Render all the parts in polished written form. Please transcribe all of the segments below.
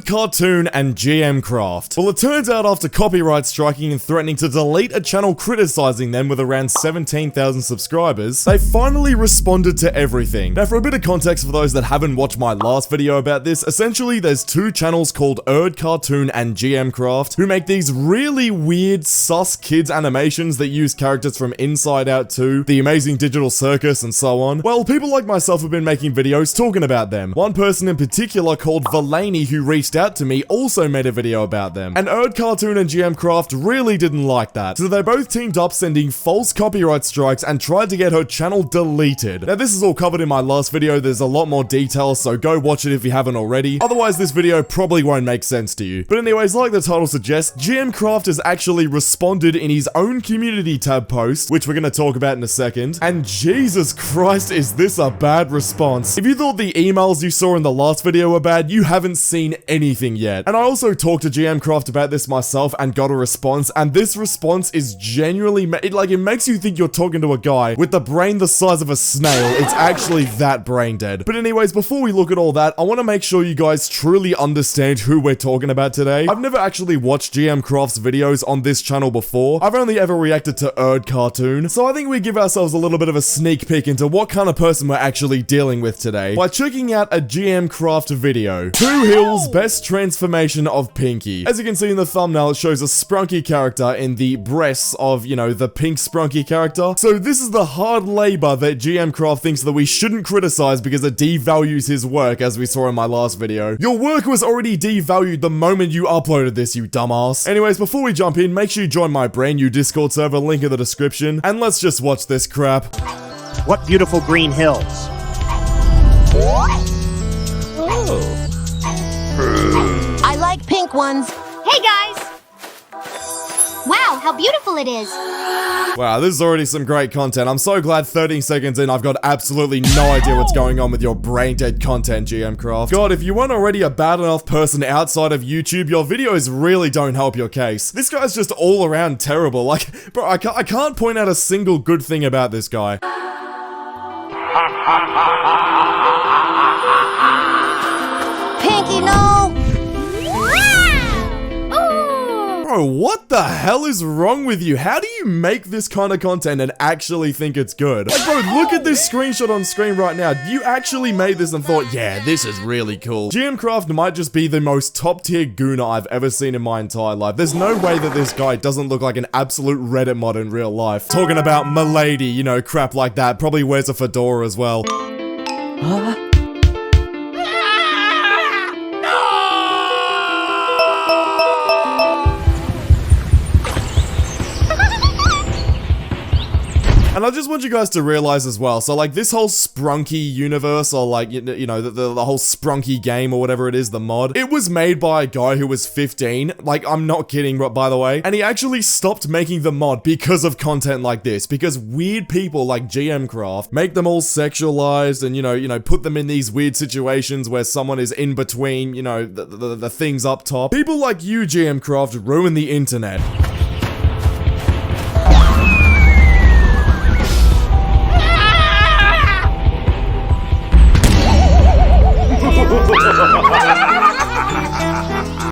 Cartoon and Craft. Well, it turns out after copyright striking and threatening to delete a channel criticizing them with around 17,000 subscribers, they finally responded to everything. Now, for a bit of context for those that haven't watched my last video about this, essentially there's two channels called Cartoon and Craft who make these really weird, sus kids animations that use characters from Inside Out 2, The Amazing Digital Circus, and so on. Well, people like myself have been making videos talking about them. One person in particular called Valaney, who reached out to me, also made a video about them. And Cartoon and Craft really didn't like that, so they both teamed up sending false copyright strikes and tried to get her channel deleted. Now, this is all covered in my last video. There's a lot more details, so go watch it if you haven't already. Otherwise, this video probably won't make sense to you. But anyways, like the title suggests, Craft has actually responded in his own community tab post, which we're going to talk about in a second. And Jesus Christ, is this a bad response. If you thought the emails you saw in the last video were bad, you haven't seen anything yet. And I also talked to Craft about this myself and got a response, and this response is genuinely, it makes you think you're talking to a guy with the brain the size of a snail. It's actually that brain dead. But anyways, before we look at all that, I want to make sure you guys truly understand who we're talking about today. I've never actually watched Craft's videos on this channel before. I've only ever reacted to Cartoon, so I think we give ourselves a little bit of a sneak peek into what kind of person we're actually dealing with today by checking out a Craft video. Two Hills Best Transformation of Pinky. As you can see in the thumbnail, it shows a Sprunky character in the breasts of, you know, the pink Sprunky character. So this is the hard labor that Craft thinks that we shouldn't criticize because it devalues his work, as we saw in my last video. Your work was already devalued the moment you uploaded this, you dumbass. Anyways, before we jump in, make sure you join my brand new Discord server, link in the description, and let's just watch this crap. What beautiful green hills. I like pink ones. Hey guys! Wow, how beautiful it is! Wow, this is already some great content. I'm so glad 13 seconds in, I've got absolutely no idea what's going on with your brain-dead content, Craft. God, if you weren't already a bad enough person outside of YouTube, your videos really don't help your case. This guy's just all around terrible. Like, bro, I can't point out a single good thing about this guy. Pinky, no! Bro, what the hell is wrong with you? How do you make this kind of content and actually think it's good? Like, bro, look at this screenshot on screen right now. You actually made this and thought, yeah, this is really cool. Craft might just be the most top-tier gooner I've ever seen in my entire life. There's no way that this guy doesn't look like an absolute Reddit mod in real life. Talking about m'lady, you know, crap like that. Probably wears a fedora as well. Huh? And I just want you guys to realize as well, so like this whole Sprunky universe, or like, you know, the whole Sprunky game or whatever it is, the mod, it was made by a guy who was 15. Like, I'm not kidding, by the way. And he actually stopped making the mod because of content like this, because weird people like Craft make them all sexualized and, you know, put them in these weird situations where someone is in between, you know, the things up top. People like you, Craft, ruin the internet.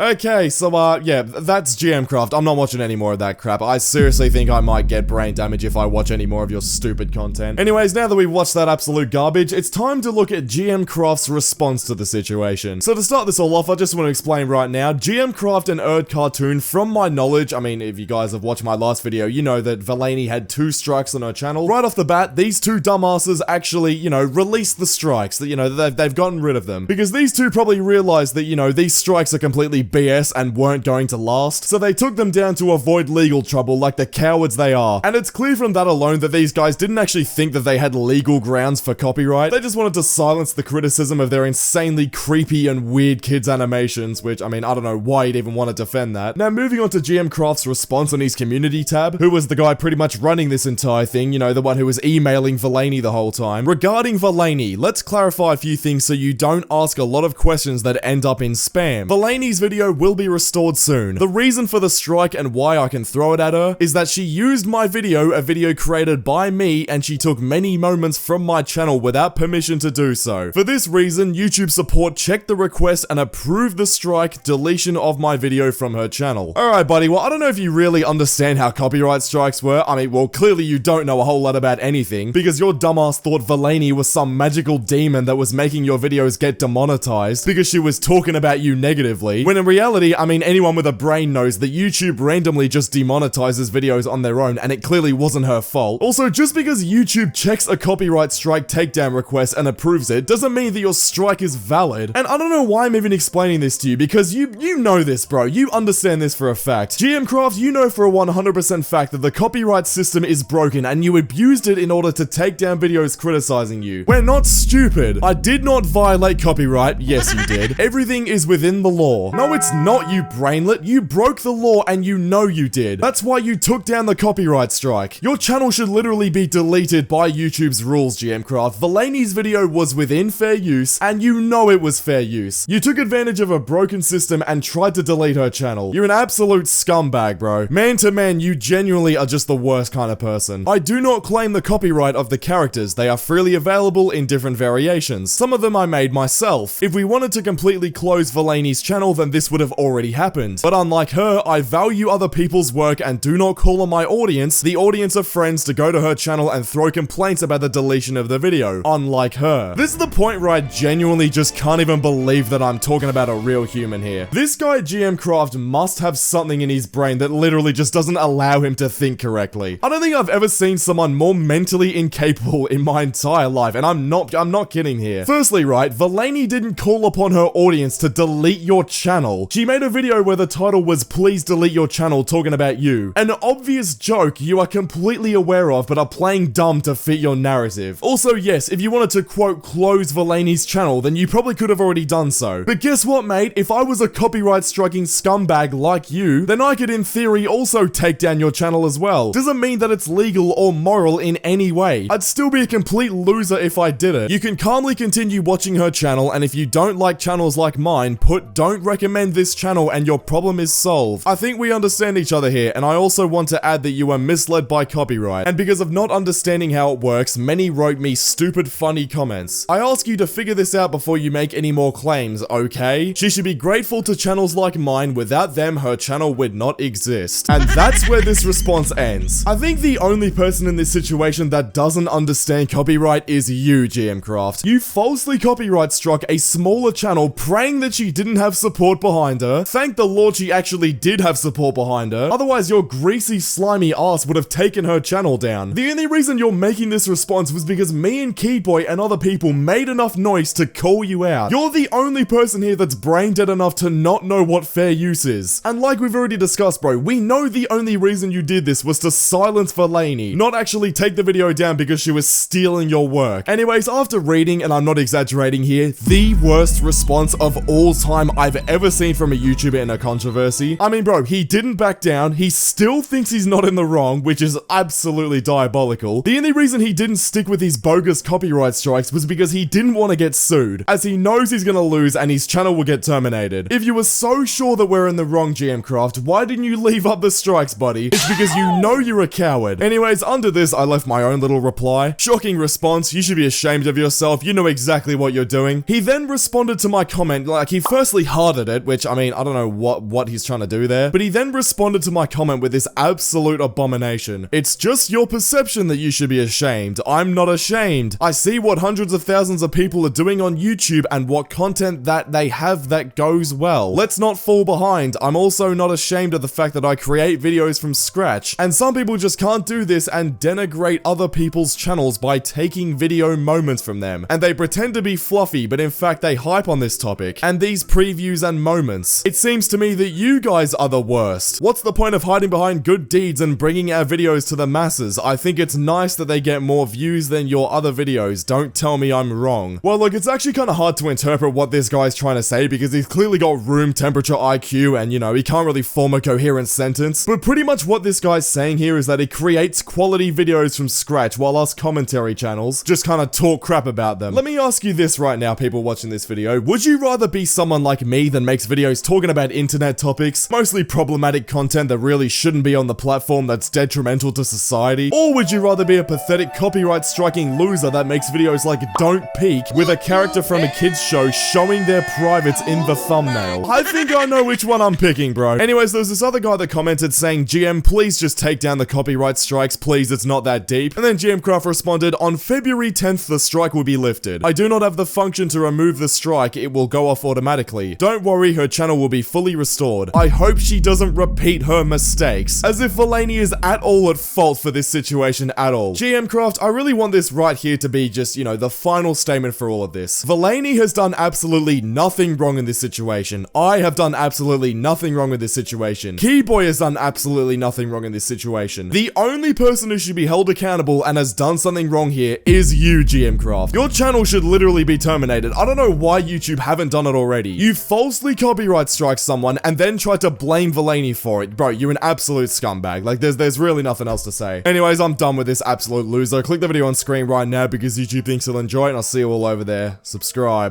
Okay, so, yeah, that's Craft. I'm not watching any more of that crap. I seriously think I might get brain damage if I watch any more of your stupid content. Anyways, now that we've watched that absolute garbage, it's time to look at Craft's response to the situation. So to start this all off, I just want to explain right now, Craft and Cartoon, from my knowledge, I mean, if you guys have watched my last video, you know that Valaney had 2 strikes on her channel. Right off the bat, these two dumbasses actually, you know, released the strikes, that, you know, they've gotten rid of them. Because these two probably realized that, you know, these strikes are completely BS and weren't going to last, so they took them down to avoid legal trouble like the cowards they are. And it's clear from that alone that these guys didn't actually think that they had legal grounds for copyright. They just wanted to silence the criticism of their insanely creepy and weird kids animations, which, I mean, I don't know why you'd even want to defend that. Now, moving on to Craft's response on his community tab, who was the guy pretty much running this entire thing, you know, the one who was emailing Valaney the whole time. Regarding Valaney, let's clarify a few things so you don't ask a lot of questions that end up in spam. Valaney's video video will be restored soon. The reason for the strike and why I can throw it at her is that she used my video, a video created by me, and she took many moments from my channel without permission to do so. For this reason, YouTube support checked the request and approved the strike deletion of my video from her channel. Alright buddy, well I don't know if you really understand how copyright strikes work. I mean, well clearly you don't know a whole lot about anything because your dumbass thought Valeni was some magical demon that was making your videos get demonetized because she was talking about you negatively, when in reality, I mean, anyone with a brain knows that YouTube randomly just demonetizes videos on their own and it clearly wasn't her fault. Also, just because YouTube checks a copyright strike takedown request and approves it doesn't mean that your strike is valid. And I don't know why I'm even explaining this to you because you know this, bro. You understand this for a fact. GMcraft, you know for a 100% fact that the copyright system is broken and you abused it in order to take down videos criticizing you. We're not stupid. I did not violate copyright. Yes, you did. Everything is within the law. No, it's not, you brainlet. You broke the law and you know you did. That's why you took down the copyright strike. Your channel should literally be deleted by YouTube's rules, GMcraft. Valeni's video was within fair use and you know it was fair use. You took advantage of a broken system and tried to delete her channel. You're an absolute scumbag, bro. Man to man, you genuinely are just the worst kind of person. I do not claim the copyright of the characters. They are freely available in different variations. Some of them I made myself. If we wanted to completely close Valeni's channel, then this would have already happened. But unlike her, I value other people's work and do not call on my audience, the audience of friends, to go to her channel and throw complaints about the deletion of the video. Unlike her. This is the point where I genuinely just can't even believe that I'm talking about a real human here. This guy GMcraft must have something in his brain that literally just doesn't allow him to think correctly. I don't think I've ever seen someone more mentally incapable in my entire life, and I'm not kidding here. Firstly, right, Valeni didn't call upon her audience to delete your channel. She made a video where the title was "Please delete your channel," talking about you. An obvious joke you are completely aware of but are playing dumb to fit your narrative. Also, yes, if you wanted to quote close Valeni's channel, then you probably could have already done so. But guess what, mate? If I was a copyright striking scumbag like you, then I could in theory also take down your channel as well. Doesn't mean that it's legal or moral in any way. I'd still be a complete loser if I did it. You can calmly continue watching her channel, and if you don't like channels like mine, put "don't recommend this channel" and your problem is solved. I think we understand each other here, and I also want to add that you were misled by copyright, and because of not understanding how it works, many wrote me stupid funny comments. I ask you to figure this out before you make any more claims, okay? She should be grateful to channels like mine. Without them, her channel would not exist. And that's where this response ends. I think the only person in this situation that doesn't understand copyright is you, GMcraft. You falsely copyright struck a smaller channel praying that she didn't have support behind her. Thank the Lord she actually did have support behind her. Otherwise, your greasy, slimy ass would have taken her channel down. The only reason you're making this response was because me and Keyboy and other people made enough noise to call you out. You're the only person here that's brain dead enough to not know what fair use is. And like we've already discussed, bro, we know the only reason you did this was to silence Valeni, not actually take the video down because she was stealing your work. Anyways, after reading, and I'm not exaggerating here, the worst response of all time I've ever seen from a YouTuber in a controversy. I mean, bro, he didn't back down. He still thinks he's not in the wrong, which is absolutely diabolical. The only reason he didn't stick with his bogus copyright strikes was because he didn't want to get sued, as he knows he's gonna lose and his channel will get terminated. If you were so sure that we're in the wrong, GMcraft, why didn't you leave up the strikes, buddy? It's because you know you're a coward. Anyways, under this, I left my own little reply. Shocking response. You should be ashamed of yourself. You know exactly what you're doing. He then responded to my comment, like he firstly hearted it, which I mean, I don't know what he's trying to do there, but he then responded to my comment with this absolute abomination. It's just your perception that you should be ashamed. I'm not ashamed. I see what hundreds of thousands of people are doing on YouTube and what content that they have that goes well. Let's not fall behind. I'm also not ashamed of the fact that I create videos from scratch, and some people just can't do this and denigrate other people's channels by taking video moments from them. And they pretend to be fluffy, but in fact they hype on this topic and these previews and moments. It seems to me that you guys are the worst. What's the point of hiding behind good deeds and bringing our videos to the masses? I think it's nice that they get more views than your other videos. Don't tell me I'm wrong. Well, look, it's actually kind of hard to interpret what this guy's trying to say because he's clearly got room temperature IQ and, you know, he can't really form a coherent sentence. But pretty much what this guy's saying here is that he creates quality videos from scratch while us commentary channels just kind of talk crap about them. Let me ask you this right now, people watching this video. Would you rather be someone like me that makes videos talking about internet topics, mostly problematic content that really shouldn't be on the platform that's detrimental to society? Or would you rather be a pathetic copyright striking loser that makes videos like Don't Peek with a character from a kids show showing their privates in the thumbnail? I think I know which one I'm picking, bro. Anyways, there's this other guy that commented saying, GM, please just take down the copyright strikes, please, it's not that deep. And then GM Craft responded, on February 10th, the strike will be lifted. I do not have the function to remove the strike, it will go off automatically. Don't worry, her channel will be fully restored. I hope she doesn't repeat her mistakes. As if Valaney is at all at fault for this situation at all. GM Craft, I really want this right here to be just, you know, the final statement for all of this. Valaney has done absolutely nothing wrong in this situation. I have done absolutely nothing wrong with this situation. Keyboy has done absolutely nothing wrong in this situation. The only person who should be held accountable and has done something wrong here is you, GM Craft. Your channel should literally be terminated. I don't know why YouTube haven't done it already. You falsely copyright strike someone and then tried to blame Valaney for it. Bro, you're an absolute scumbag. Like, there's really nothing else to say. Anyways, I'm done with this absolute loser. Click the video on screen right now because YouTube thinks you'll enjoy it, and I'll see you all over there. Subscribe.